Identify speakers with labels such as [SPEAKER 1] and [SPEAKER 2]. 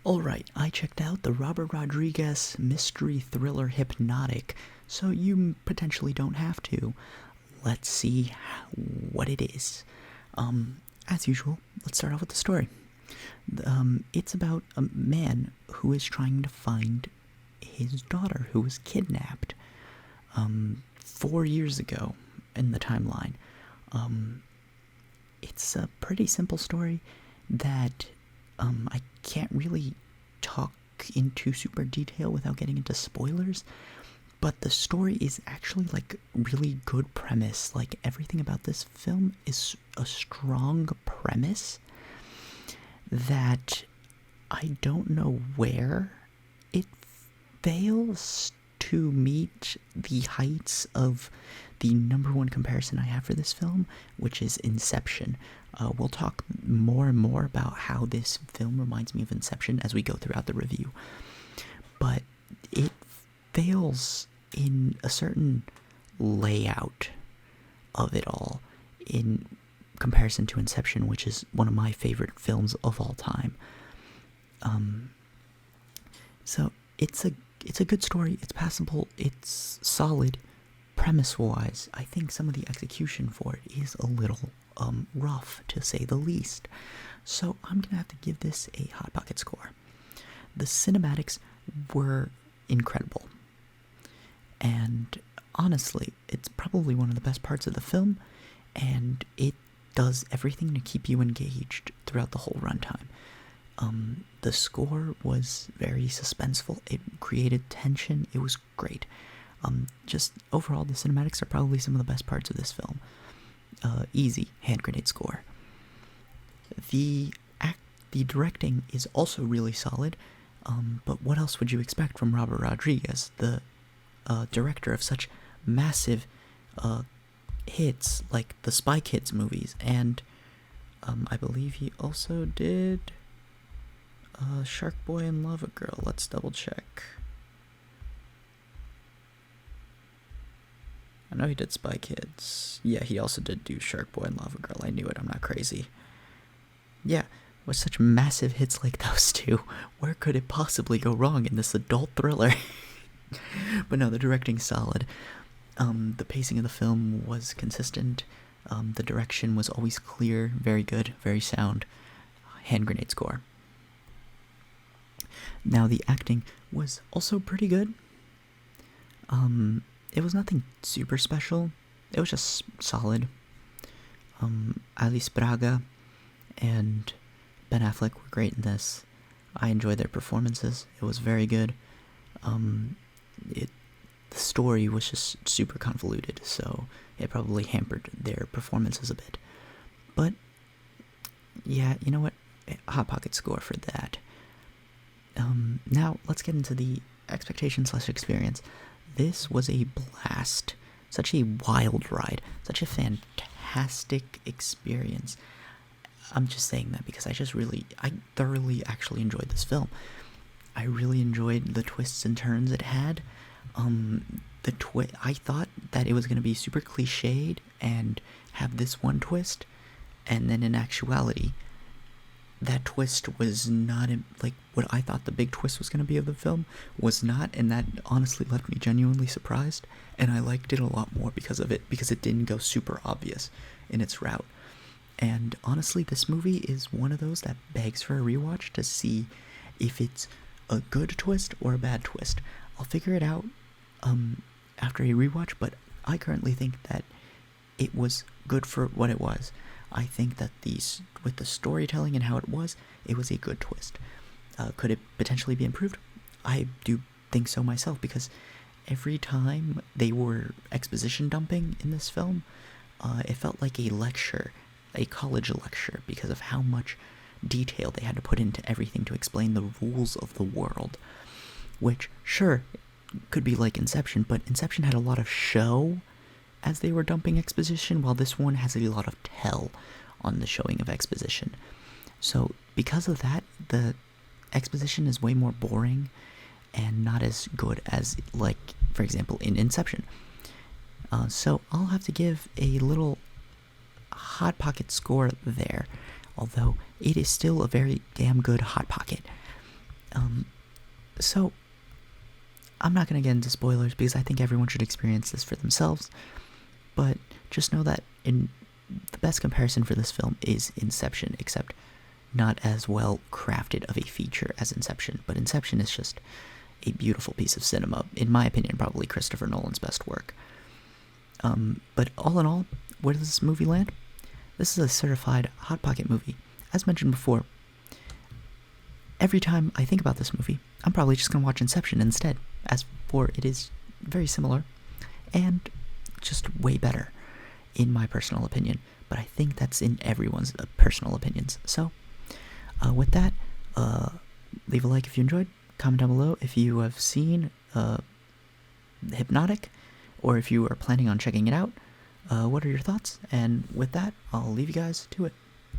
[SPEAKER 1] Alright, I checked out the Robert Rodriguez mystery thriller Hypnotic, so you potentially don't have to. Let's see what it is. As usual, let's start off with the story. It's about a man who is trying to find his daughter who was kidnapped 4 years ago in the timeline. It's a pretty simple story that I can't really talk into super detail without getting into spoilers, but the story is actually like really good premise. Like everything about this film is a strong premise that I don't know where it fails to meet the heights of the number one comparison I have for this film, which is Inception. We'll talk more and more about how this film reminds me of Inception as we go throughout the review. But it fails in a certain layout of it all in comparison to Inception, which is one of my favorite films of all time. So it's a good story, it's passable, it's solid. Premise-wise, I think some of the execution for it is a little rough, to say the least. So I'm gonna have to give this a Hot Pocket score. The cinematics were incredible, and honestly, it's probably one of the best parts of the film, and it does everything to keep you engaged throughout the whole runtime. The score was very suspenseful. It created tension. It was great. Just overall, the cinematics are probably some of the best parts of this film. Easy hand grenade score. The directing is also really solid. But what else would you expect from Robert Rodriguez, the director of such massive hits like the Spy Kids movies, and I believe he also did Shark Boy and Lava Girl. Let's double check. I know he did Spy Kids. Yeah, he also did do Shark Boy and Lava Girl. I knew it, I'm not crazy. Yeah, with such massive hits like those two, where could it possibly go wrong in this adult thriller? But no, the directing's solid. The pacing of the film was consistent. The direction was always clear, very good, very sound. Hand grenade score. Now, the acting was also pretty good. It was nothing super special. It was just solid. Alice Braga and Ben Affleck were great in this. I enjoyed their performances. It was very good. The story was just super convoluted, so it probably hampered their performances a bit. But yeah, you know what? Hot Pocket score for that. Now let's get into the expectation/experience. This was a blast. Such a wild ride. Such a fantastic experience. I'm just saying that because I thoroughly actually enjoyed this film. I really enjoyed the twists and turns it had. I thought that it was going to be super cliched and have this one twist, and then in actuality, that twist was not like what I thought the big twist was going to be of the film was not, and that honestly left me genuinely surprised, and I liked it a lot more because of it, because it didn't go super obvious in its route. And honestly, this movie is one of those that begs for a rewatch to see if it's a good twist or a bad twist. I'll figure it out after a rewatch, but I currently think that it was good for what it was. I think that with the storytelling and how it was a good twist. Could it potentially be improved? I do think so myself, because every time they were exposition dumping in this film, it felt like a lecture, a college lecture, because of how much detail they had to put into everything to explain the rules of the world. Which, sure, could be like Inception, but Inception had a lot of show as they were dumping exposition, while this one has a lot of tell on the showing of exposition. So because of that, the exposition is way more boring and not as good as, like, for example, in Inception. So I'll have to give a little Hot Pocket score there, although it is still a very damn good Hot Pocket. So I'm not going to get into spoilers because I think everyone should experience this for themselves, but just know that the best comparison for this film is Inception, except not as well crafted of a feature as Inception, but Inception is just a beautiful piece of cinema, in my opinion, probably Christopher Nolan's best work. But all in all, where does this movie land? This is a certified Hot Pocket movie. As mentioned before, every time I think about this movie, I'm probably just going to watch Inception instead, as for it is very similar and just way better, in my personal opinion. But I think that's in everyone's personal opinions. So, with that, leave a like if you enjoyed. Comment down below if you have seen Hypnotic, or if you are planning on checking it out. What are your thoughts? And with that, I'll leave you guys to it.